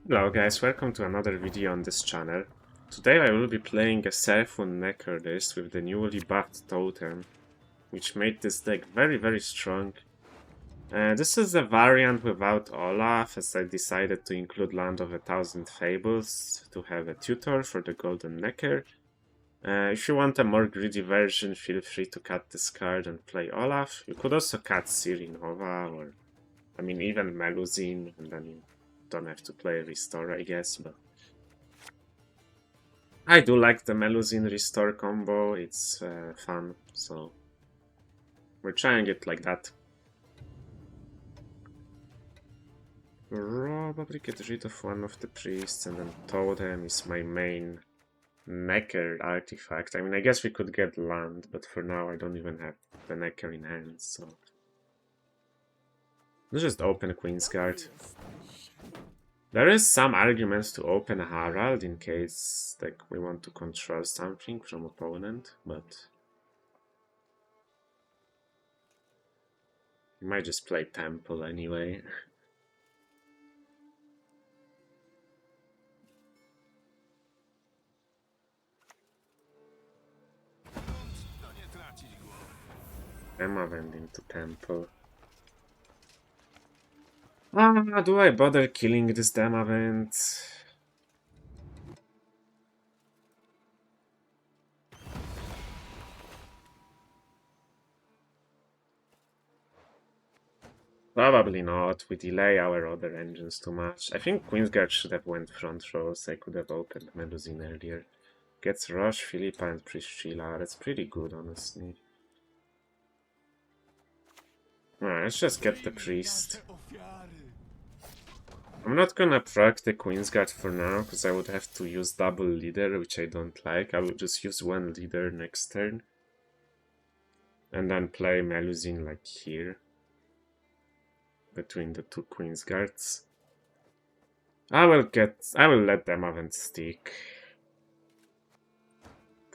Hello guys, welcome to another video on this channel. Today I will be playing a Serphun Necker list with the newly buffed totem, which made this deck very strong. This is a variant without Olaf, as I decided to include Land of a Thousand Fables to have a tutor for the Golden Necker. If you want a more greedy version, feel free to cut this card and play Olaf. You could also cut Ciri Nova, or even Melusine, and then you don't have to play Restore, I guess, but I do like the Melusine Restore combo, it's fun, so we're trying it like that. Probably get rid of one of the priests, and then Totem is my main Necker artifact. I guess we could get land, but for now I don't even have the Necker in hand, so let's just open Queensguard. There is some arguments to open a Harald in case we want to control something from opponent, but we might just play Temple anyway. Emma went into Temple. Do I bother killing this Demavent? Probably not. We delay our other engines too much. I think Queensguard should have went front row, so I could have opened Melusine earlier. Gets Rush, Philippa, and Priscilla. That's pretty good, honestly. Alright, let's just get the priest. I'm not gonna proc the Queensguard for now, because I would have to use double leader, which I don't like. I will just use one leader next turn. And then play Melusine like here. Between the two Queensguards. I will let them event stick.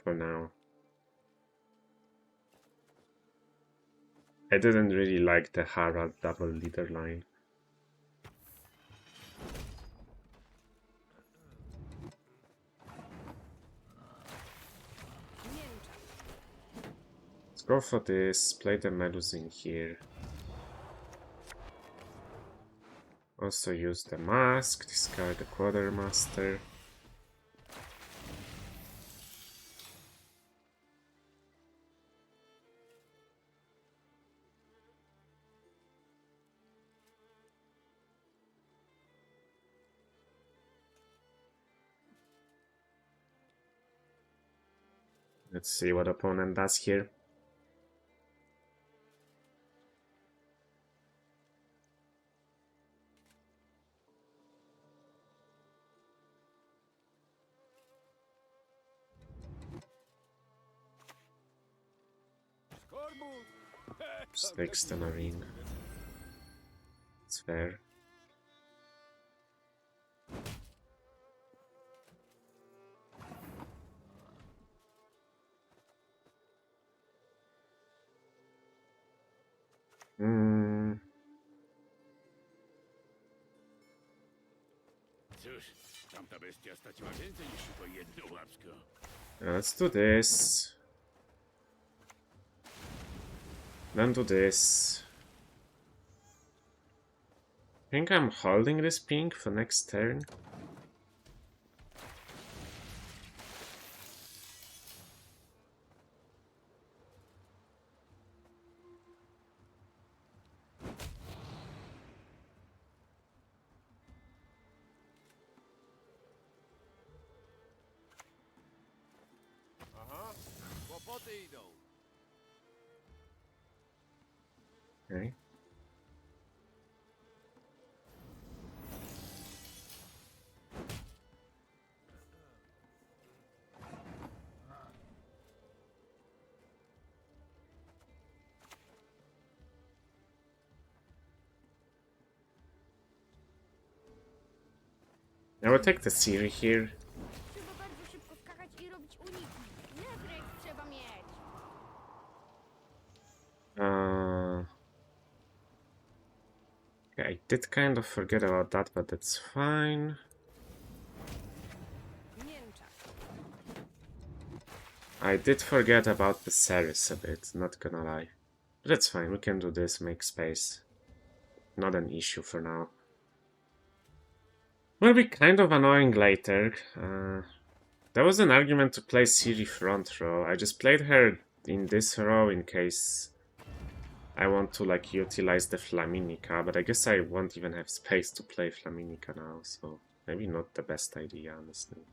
For now. I didn't really like the Harald double leader line. Let's go for this, play the Melusine here. Also use the mask, discard the Quartermaster. Let's see what opponent does here. Stakes the Marine. It's fair. Let's do this. Then do this. I think I'm holding this pink for next turn. Okay. I will take the Ciri here. Trzeba bardzo szybko skakać i robić uniki. Refleks trzeba mieć. Okay, I did kind of forget about that, but that's fine. I did forget about the series a bit, not gonna lie. But that's fine, we can do this, make space. Not an issue for now. Will be kind of annoying later. There was an argument to play Ciri front row. I just played her in this row in case I want to like utilize the Flaminica, but I guess I won't even have space to play Flaminica now, so maybe not the best idea, honestly.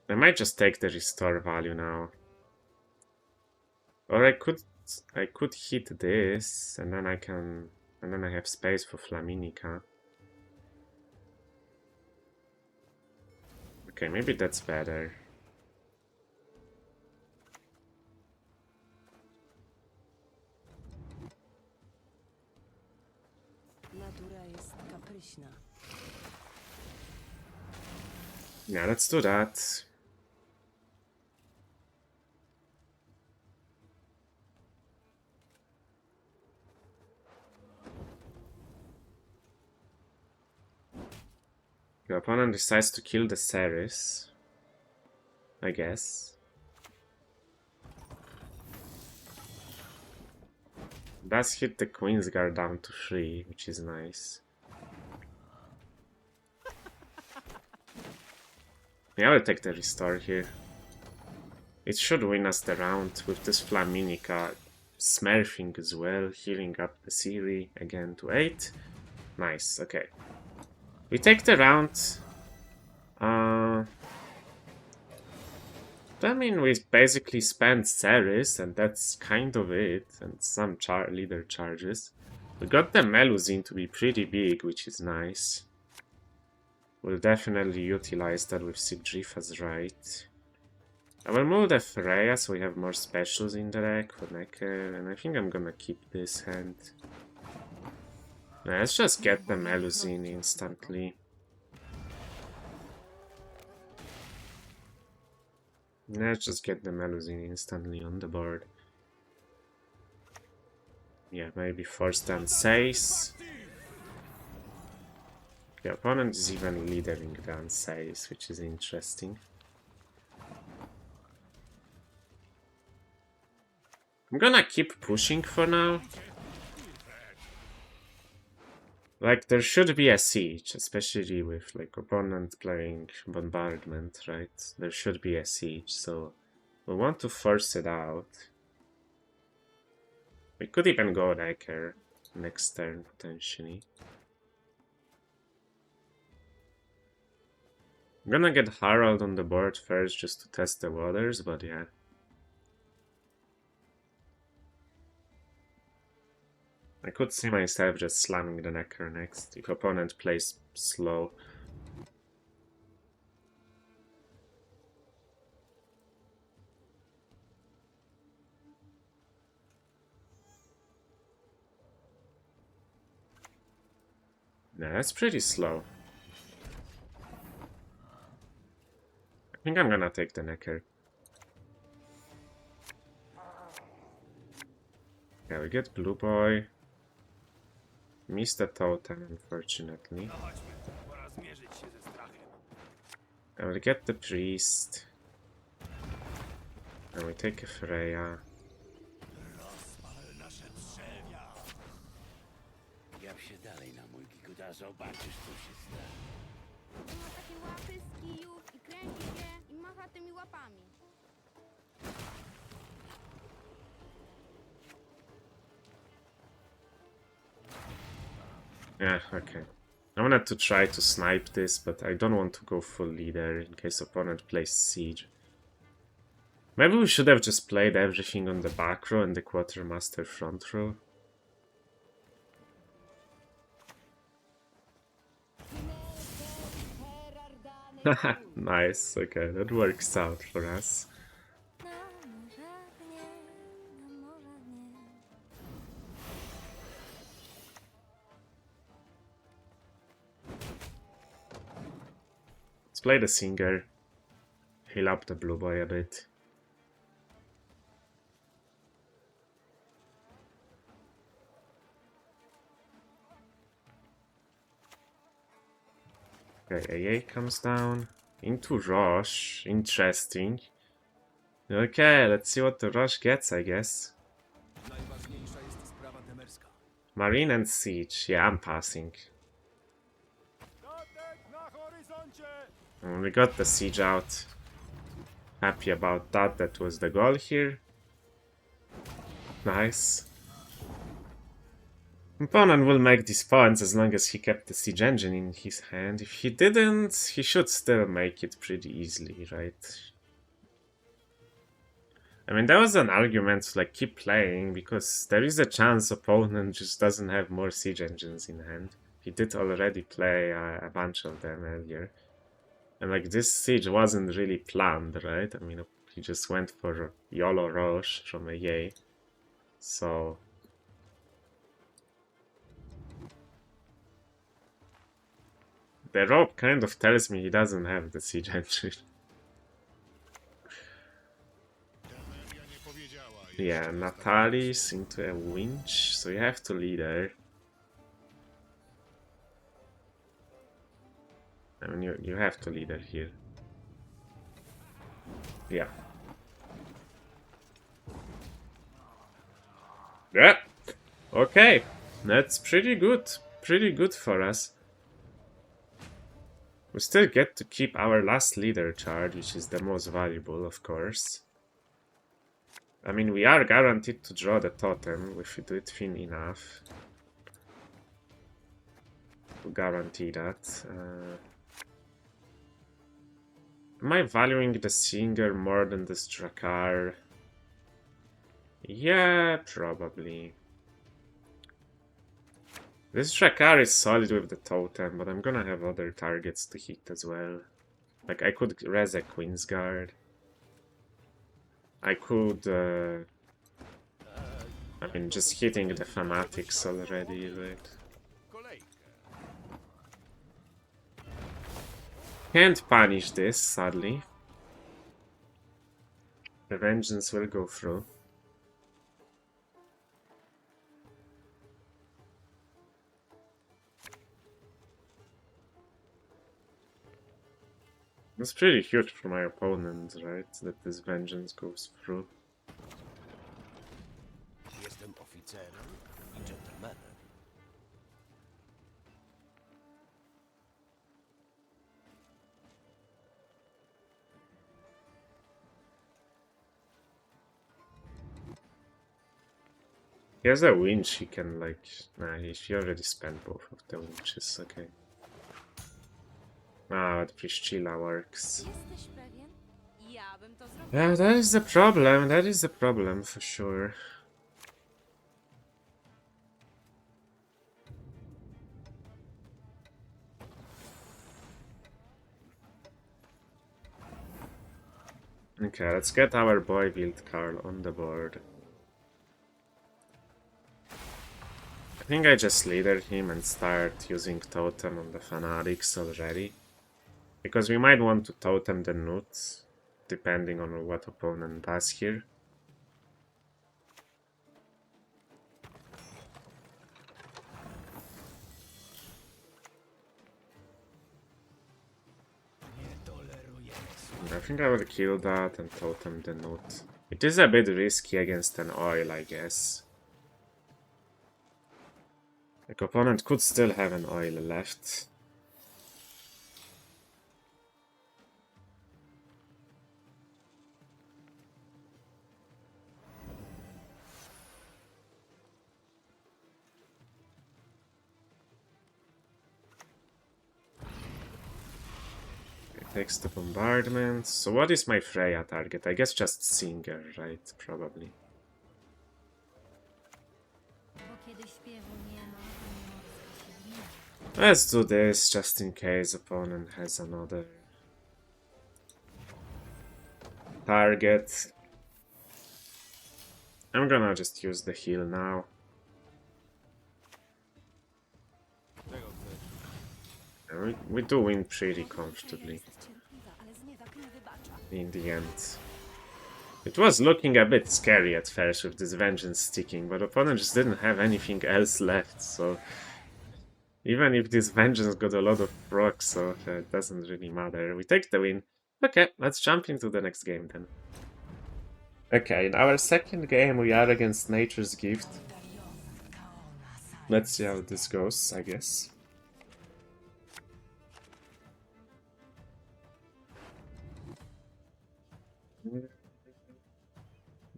I might just take the restore value now. Or I could hit this and then I have space for Flaminica. Okay, maybe that's better. Yeah, let's do that. Your opponent decides to kill the Ceres, I guess. Does hit the Queen's Guard down to 3, which is nice. Yeah, I'll take the restore here. It should win us the round with this Flaminica smurfing as well, healing up the Ciri again to 8. Nice, okay. We take the round. I mean, we basically spent Ceres, and that's kind of it, and some leader charges. We got the Melusine to be pretty big, which is nice. We'll definitely utilize that with Sigdrifa's right. I will move the Freya so we have more specials in the deck for Necker, and I think I'm gonna keep this hand. Let's just get the Melusine instantly. Let's just get the Melusine instantly on the board. Yeah, maybe force down 6. The opponent is even leading down 6, which is interesting. I'm gonna keep pushing for now. Like, there should be a siege, especially with, like, opponent playing bombardment, right? There should be a siege, so we want to force it out. We could even go Necker next turn, potentially. I'm gonna get Harald on the board first, just to test the waters, but yeah. I could see myself just slamming the Necker next, if opponent plays slow. Nah, that's pretty slow. I think I'm gonna take the Necker. Yeah, we get Blue Boy. Missed the totem, unfortunately. I will get the priest. And we take a Freya. On ma takie łapy z kijów i kręci się i macha tymi łapami. Yeah, okay. I wanted to try to snipe this, but I don't want to go full leader in case opponent plays siege. Maybe we should have just played everything on the back row and the quartermaster front row. Nice, okay, that works out for us. play the Singer. Heal up the blue boy a bit. Okay, AA comes down. Into Roche. Interesting. Okay, let's see what the Roche gets, I guess. Marine and Siege. Yeah, I'm passing. And we got the Siege out. Happy about that. That was the goal here. Nice. Opponent will make these points as long as he kept the Siege Engine in his hand. If he didn't, he should still make it pretty easily, right? I mean, there was an argument to like keep playing because there is a chance opponent just doesn't have more Siege Engines in hand. He did already play a bunch of them earlier. And like this siege wasn't really planned, right? I mean, he just went for YOLO Roche from AA. So... the rope kind of tells me he doesn't have the siege engine. Yeah, Natalis into a winch, so you have to lead her. I mean, you have to lead her here. Yeah. Yeah! Okay, that's pretty good. Pretty good for us. We still get to keep our last leader charge, which is the most valuable, of course. I mean, we are guaranteed to draw the totem if we do it thin enough. To guarantee that. Am I valuing the Singer more than the Strakar? Yeah, probably. This Strakar is solid with the totem, but I'm gonna have other targets to hit as well. Like, I could res a Queen's Guard. I could, I mean, just hitting the Fanatics already, right? Can't punish this, sadly. The Vengeance will go through. It's pretty huge for my opponent, right? That this Vengeance goes through. Jestem oficerem I dżentelmenem. He has a winch, he can like... Nah, he already spent both of the winches, okay. Ah, but Priscilla works. Jesteś pewien? Ja bym to zrobiła. Yeah, that is the problem for sure. Okay, let's get our boy Wild Carl on the board. I think I just leader him and start using totem on the Fanatics already. Because we might want to totem the Nut, depending on what opponent does here. I think I will kill that and totem the Nut. It is a bit risky against an oil, I guess. Like, opponent could still have an oil left. Takes the bombardment. So what is my Freya target? I guess just Singer, right? Probably. Let's do this just in case opponent has another target. I'm gonna just use the heal now. And we do win pretty comfortably. in the end. It was looking a bit scary at first with this Vengeance sticking, but opponent just didn't have anything else left, so... Even if this Vengeance got a lot of procs, so it doesn't really matter. We take the win. Okay, let's jump into the next game then. Okay, in our second game we are against Nature's Gift. Let's see how this goes, I guess.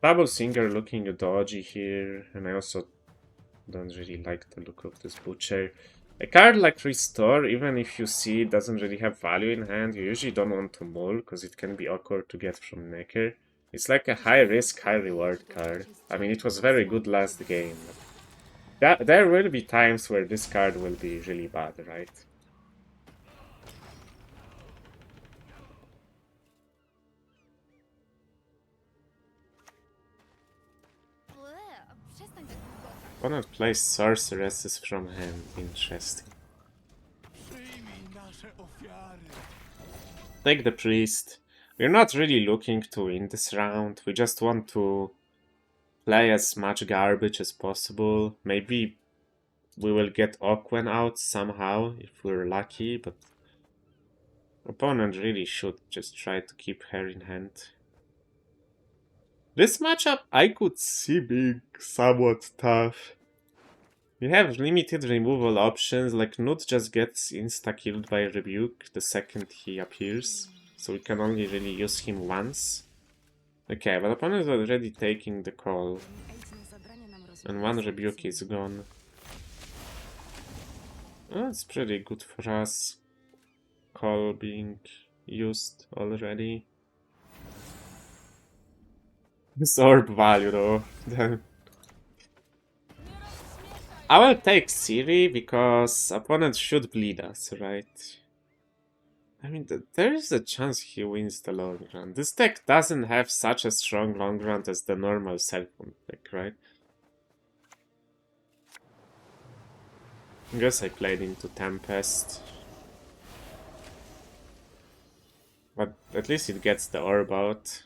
Double Singer looking dodgy here, and I also don't really like the look of this Butcher. A card like Restore, even if you see it doesn't really have value in hand, you usually don't want to mull, because it can be awkward to get from Necker. It's like a high risk, high reward card. I mean, it was very good last game. But there will be times where this card will be really bad, right? Przestań tak bulgotać. Opponent plays sorceresses from hand. Interesting. Take the priest. We're not really looking to win this round. We just want to play as much garbage as possible. Maybe we will get Okwen out somehow if we're lucky, but opponent really should just try to keep her in hand. This matchup I could see being somewhat tough. We have limited removal options, like Nut just gets insta-killed by Rebuke the second he appears, so we can only really use him once. Okay, but opponent is already taking the call, and one Rebuke is gone. Oh, that's pretty good for us. Call being used already. This orb value though. I will take Siri because opponent should bleed us, right? I mean, there is a chance he wins the long run. This deck doesn't have such a strong long run as the normal Self-Wound deck, right? I guess I played into Tempest. But at least it gets the orb out.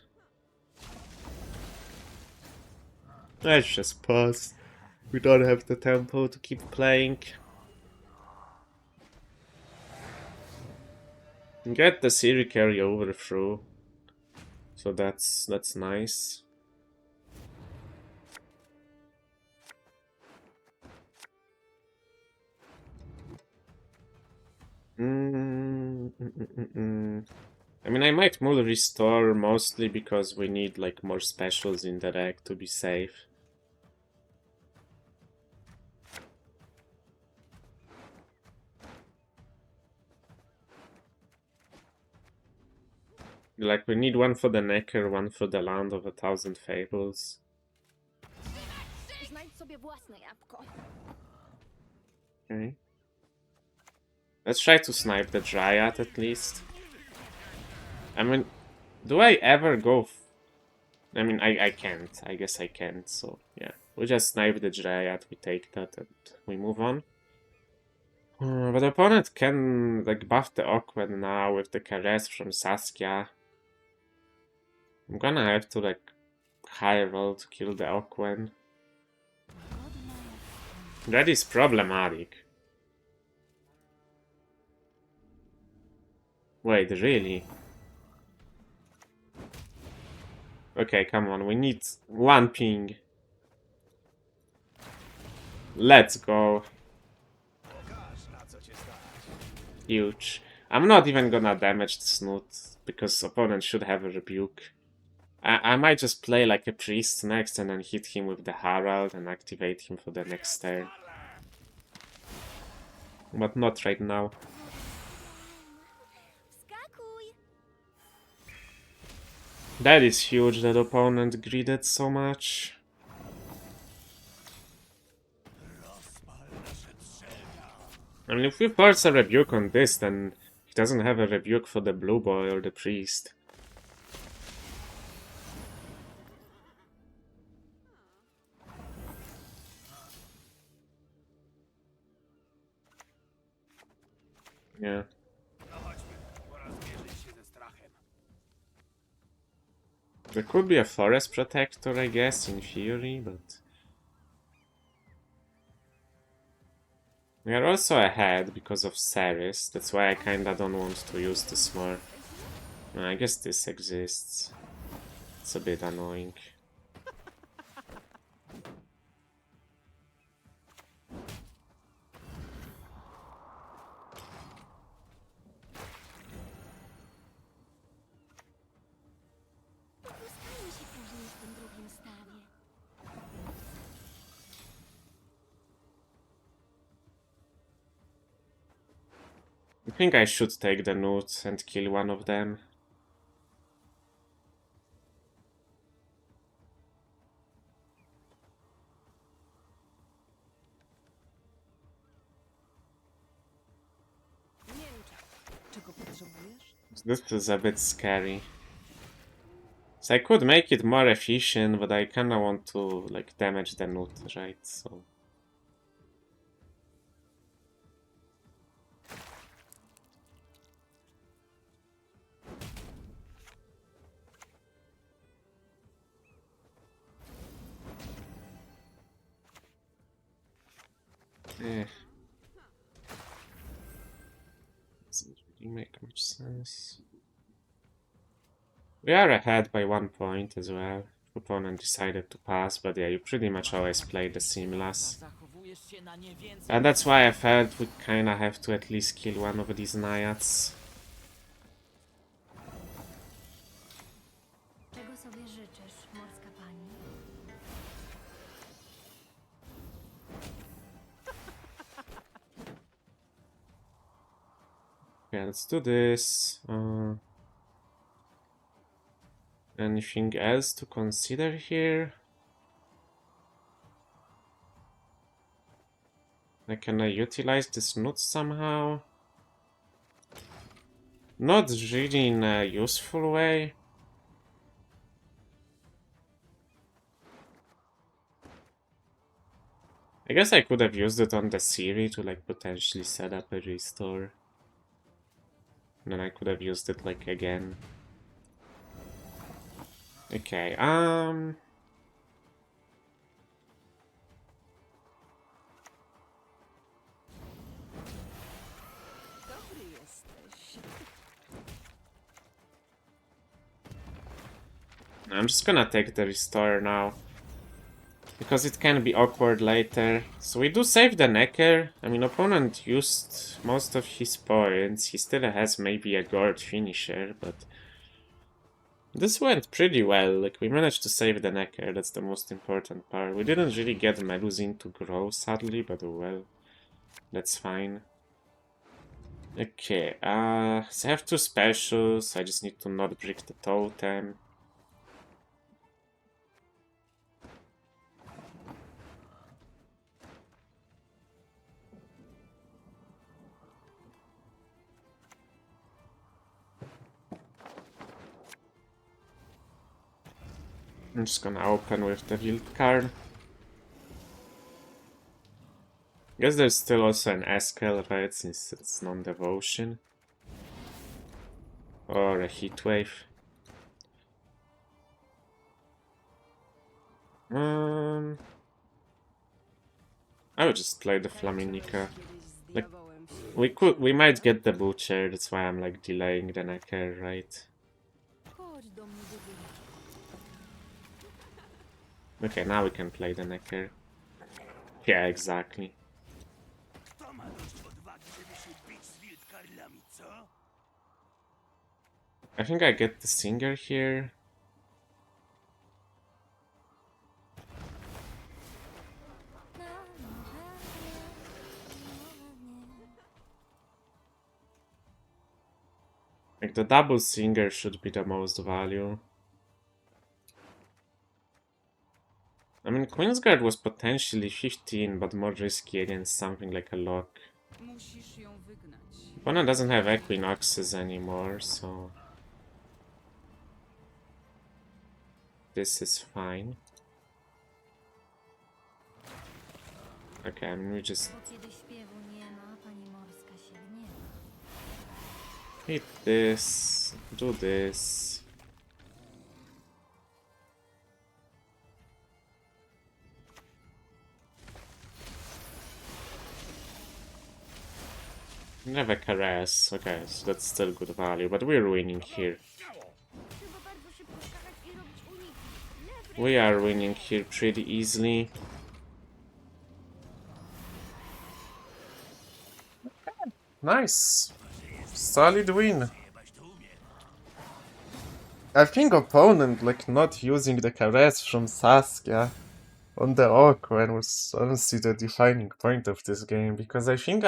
Let's just pause. We don't have the tempo to keep playing. Get the Siri carry over through. So that's nice. I mean, I might mull Restore mostly because we need like more specials in the deck to be safe. Like, we need one for the Necker, one for the Land of 1,000 Fables. Znajdź sobie własne jabłko. Okay. Let's try to snipe the Dryad at least. I mean, do I ever go... I mean, I can't. I guess I can't, so yeah. We just snipe the Dryad, we take that, and we move on. But the opponent can, like, buff the Awkward now with the Caress from Saskia. I'm gonna have to, like, high roll to kill the Awkward. That is problematic. Wait, really? Okay, come on, we need one ping. Let's go. Huge. I'm not even gonna damage the Snoot, because opponent should have a Rebuke. I might just play like a Priest next and then hit him with the Herald and activate him for the next turn. But not right now. Skakuj! That is huge that opponent greeded so much. I mean, if we force a Rebuke on this, then he doesn't have a Rebuke for the Blue Boy or the Priest. Yeah. There could be a forest protector, I guess, in theory, but... We are also ahead because of Ceres, that's why I kinda don't want to use this more. I guess this exists. It's a bit annoying. Pochlustajmy się później w tym drugim stawie. I think I should take the newt and kill one of them. Czego potrzebujesz? This is a bit scary. So I could make it more efficient, but I kinda want to like damage the newt, right? So doesn't really make much sense. We are ahead by 1 point as well. Opponent decided to pass, but yeah, you pretty much always play the seamless. Zachowujesz się na nie więcej. And that's why I felt we kinda have to at least kill one of these naiads. Czego sobie życzysz, morska pani? Yeah, let's do this. Anything else to consider here? Like, can I utilize this node somehow? Not really in a useful way. I guess I could have used it on the Siri to like potentially set up a restore. And then I could have used it like again. Okay, Dobry jesteś. I'm just gonna take the restore now. Because it can be awkward later. So we do save the Necker. I mean, opponent used most of his points. He still has maybe a guard finisher, but... This went pretty well. Like, we managed to save the Necker. That's the most important part. We didn't really get Melusine to grow, sadly, but well, that's fine. Okay, so I have 2 specials. I just need to not break the totem. I'm just gonna open with the wild card. Guess there's still also an Eskel, right, since it's non-devotion. Or a heatwave. I would just play the Flaminica. Like, we might get the Butcher, that's why I'm like delaying the Necker, right? Chodź do mnie do góry. Okay, now we can play the Necker. Yeah, exactly. Kto ma dość odwagi, żeby się bić z wildkarlami, co? I think I get the Singer here. Like, the double Singer should be the most value. I mean, Queensguard was potentially 15, but more risky against something like a lock. Musisz ją wygnać. Opponent doesn't have Equinoxes anymore, so... This is fine. Okay, I mean, we just Bo kiedy śpiewu nie ma, pani morska się gniewa. hit this, do this. Never caress. Okay, so that's still good value, but we're winning here. Trzeba bardzo szybko skakać i robić uniki. Nerfed We are winning here pretty easily. Nice. Solid win. I think opponent like not using the caress from Saskia on the Awkward was honestly the defining point of this game, because I think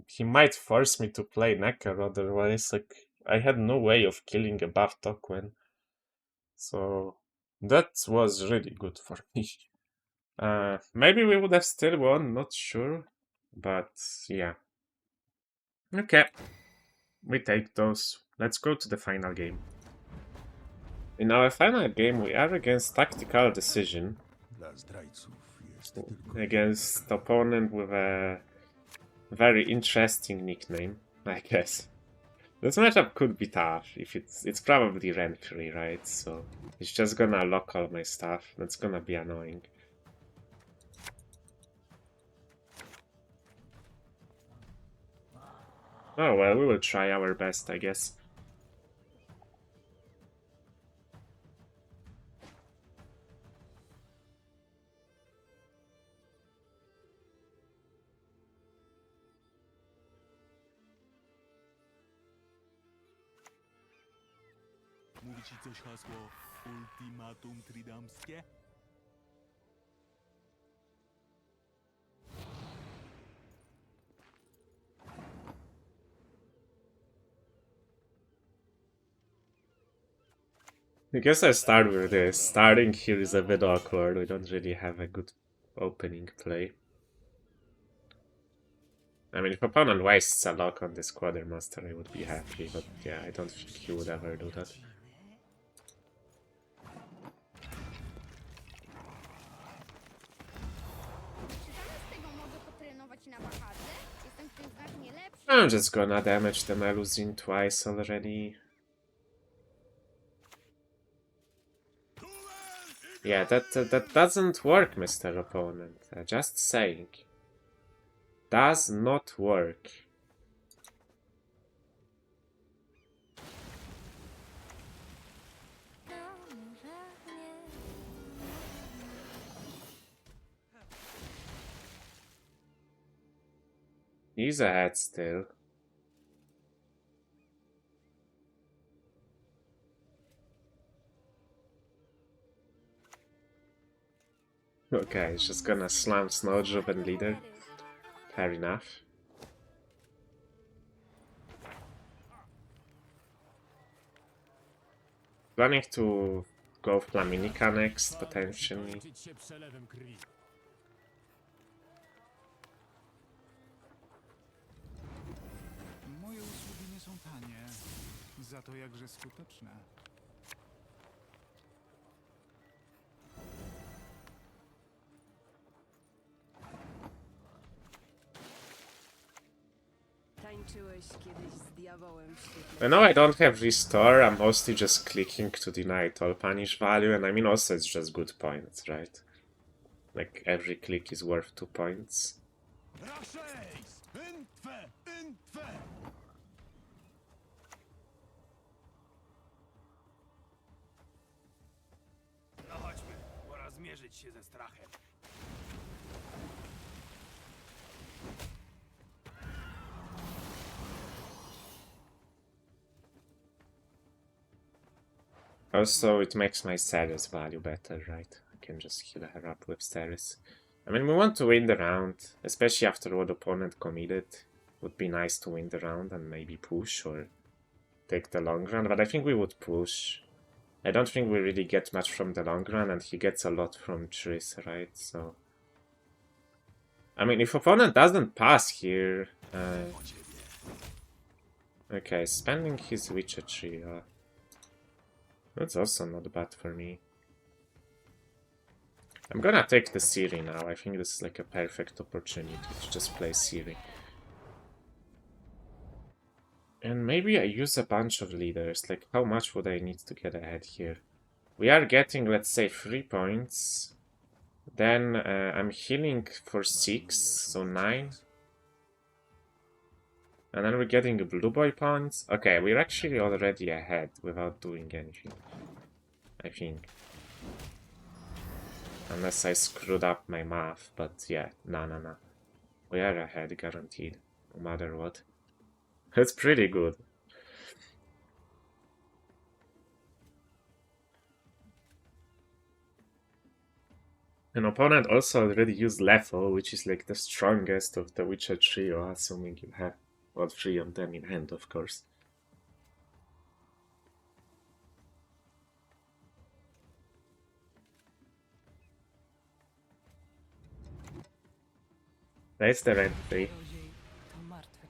he might force me to play Necker, otherwise like I had no way of killing a buff Tokwen. So that was really good for me. Maybe we would have still won, not sure. But yeah. Okay. We take those. Let's go to the final game. In our final game, we are against Tactical Decision. Dla zdrajców jest tylko Against opponent with a very interesting nickname, I guess. This matchup could be tough. If it's probably Renfri, right? So it's just gonna lock all my stuff. That's gonna be annoying. Oh well, we will try our best, I guess. Mówi ci coś hasło Ultimatum Tridamskie? I guess I start with this. Starting here is a bit awkward. We don't really have a good opening play. I mean, if opponent wastes a lock on this Quartermaster, I would be happy, but yeah, I don't think he would ever do that. Czy zamiast tego mogę potrenować na wahadle? Jestem w tym znacznie lepszy. I'm just gonna damage the Melusine twice already. Yeah, that doesn't work, Mr. Opponent. Just saying. Does not work. He's ahead still. Okay, he's just gonna slam Snowdrop and Leader. Fair enough. Planning to go Flaminica next, potentially. Moje usługi nie są tanie, za to jakże skuteczne. Tańczyłeś kiedyś z diabełem w świetle. I know I don't have restore, I'm mostly just clicking to deny all punish value, and I mean also it's just good points, right? Like every click is worth 2 points. Raszeis! Intwe! Intwe! No chodźmy, pora zmierzyć się ze strachem. Also, it makes my Ceres value better, right? I can just heal her up with Ceres. I mean, we want to win the round, especially after what opponent committed. Would be nice to win the round and maybe push or take the long run, but I think we would push. I don't think we really get much from the long run, and he gets a lot from Triss, right? So, I mean, if opponent doesn't pass here... Okay, spending his Witcher tree, that's also not bad for me. I'm gonna take the Siri now. I think this is like a perfect opportunity to just play Siri. And maybe I use a bunch of leaders. Like, how much would I need to get ahead here? We are getting, let's say, 3 points. Then I'm healing for 6, so 9. And then we're getting blue boy points. Okay, we're actually already ahead without doing anything, I think. Unless I screwed up my math, but yeah, no. We are ahead, guaranteed, no matter what. It's pretty good. An opponent also already used Lethal, which is like the strongest of the Witcher trio, assuming you have all three of them in hand, of course. That's the Renfri. Czarodziej to martwy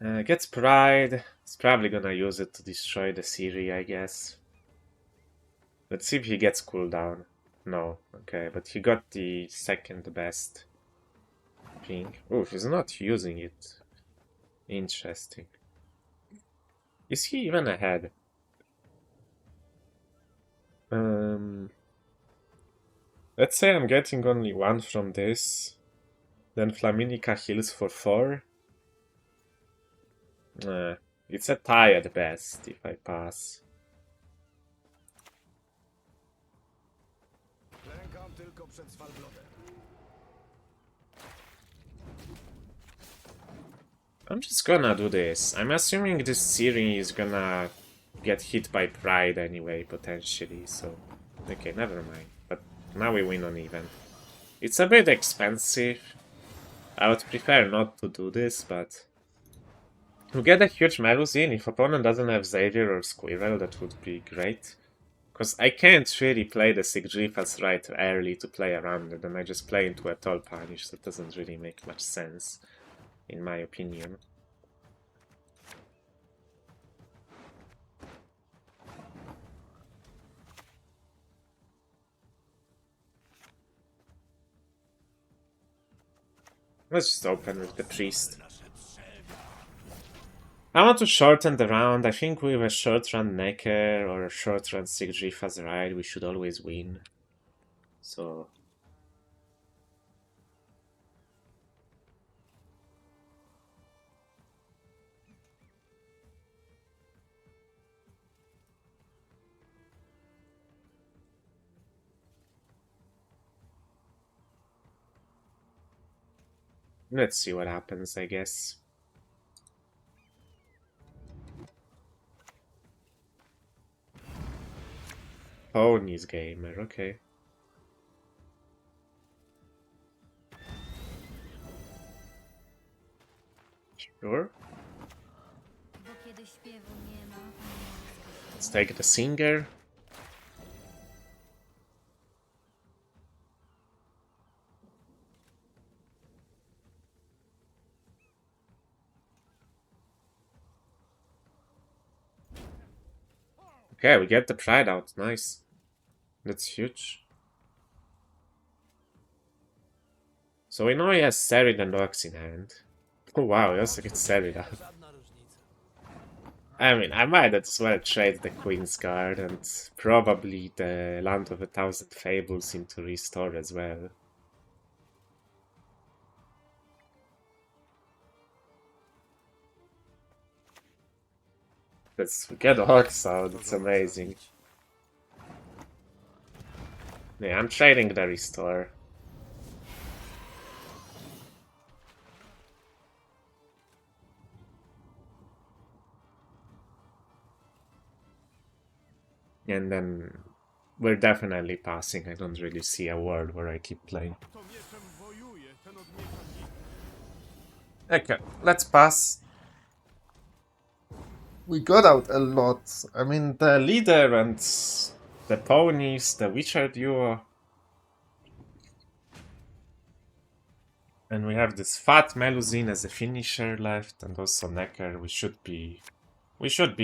czarodziej. Gets Pride. It's probably gonna use it to destroy the Siri, I guess. Let's see if he gets cooldown. No, okay, but he got the second best thing. Oh, he's not using it. Interesting. Is he even ahead? Let's say I'm getting only 1 from this. Then Flaminica heals for 4. It's a tie at best if I pass. Klękam tylko przed Svalblodem. I'm just gonna do this. I'm assuming this Siri is gonna get hit by Pride anyway, potentially, so... Okay, never mind. But now we win on even. It's a bit expensive. I would prefer not to do this, but... To get a huge Melusine, if opponent doesn't have Xavier or Squirrel, that would be great. Because I can't really play the Sigdrifas right early to play around it, and I just play into a Toll Punish, that doesn't really make much sense, in my opinion. Let's just open with the Priest. I want to shorten the round. I think with a short run Necker or a short run Sigdrifas ride, we should always win. So... Let's see what happens, I guess. Ponies gamer, okay. Sure. Bo kiedy śpiewu nie ma, Let's take the singer. Okay, we get the Pride out, nice. That's huge. So we know he has Serid and Ox in hand. Oh wow, he also gets Serid out. I mean, I might as well trade the Queen's Guard and probably the Land of a Thousand Fables into Restore as well. Let's get Orcs out, it's amazing. Yeah, I'm trading the Restore. And then we're definitely passing. I don't really see a world where I keep playing. Kto mieczem wojuje, ten od miecza ginie. Okay, let's pass. We got out a lot. I mean, the leader and the ponies, the Witcher duo. And we have this fat Melusine as a finisher left, and also Necker. We should be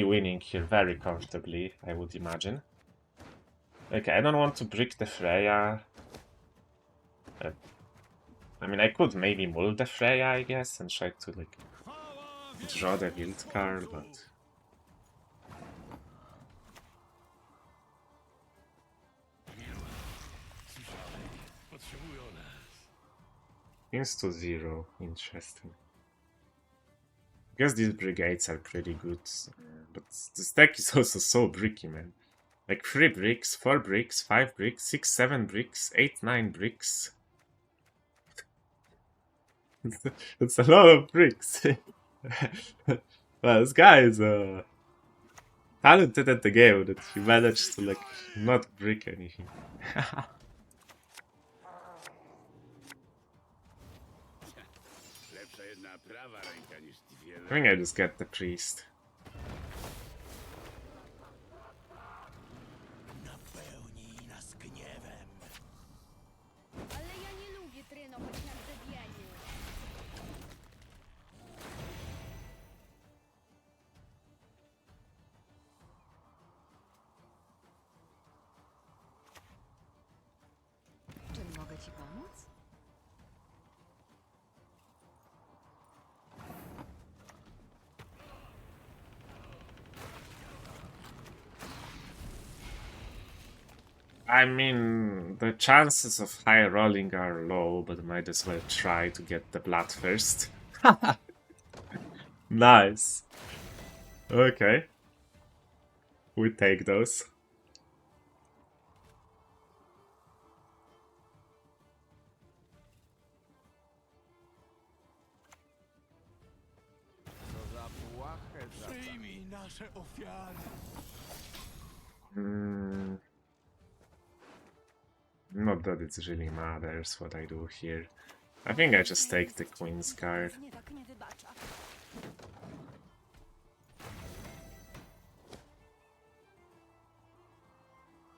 winning here very comfortably, I would imagine. Okay, I don't want to brick the Freya. I mean, I could maybe mull the Freya, I guess, and try to, like, draw the wild card, but... Insta 0. Interesting. I guess these brigades are pretty good, but this deck is also so bricky, man. Like 3 bricks, 4 bricks, 5 bricks, 6, 7 bricks, 8, 9 bricks. It's a lot of bricks. Well, this guy is talented at the game that he managed to like not brick anything. Lepsza jedna prawa ręka niż dwie I think I just get the priest. Napełnij nas gniewem. Ale ja nie lubię trenować na grzebieniu. Czym mogę ci pomóc? I mean, the chances of high rolling are low, but might as well try to get the blood first. Nice. Okay. We take those. Przyjmij nasze ofiary. Not that it really matters what I do here. I think I just take the Queen's card. Nie tak nie wybacza.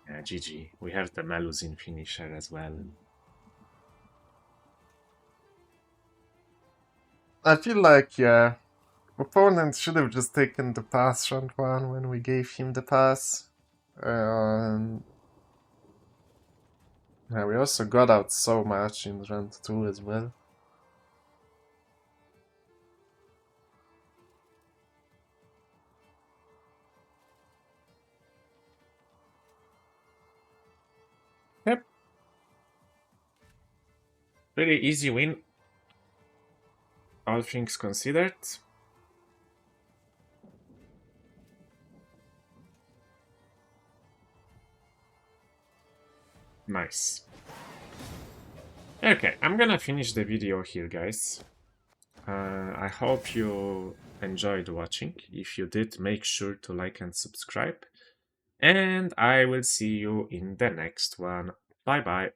Yeah, GG. We have the Melusine finisher as well. I feel like, yeah, opponent should have just taken the pass round 1 when we gave him the pass. Yeah, we also got out so much in round 2 as well. Yep. Pretty easy win. All things considered. Nice. Okay, I'm gonna finish the video here, guys. I hope you enjoyed watching. If you did, make sure to like and subscribe. And I will see you in the next one. Bye bye.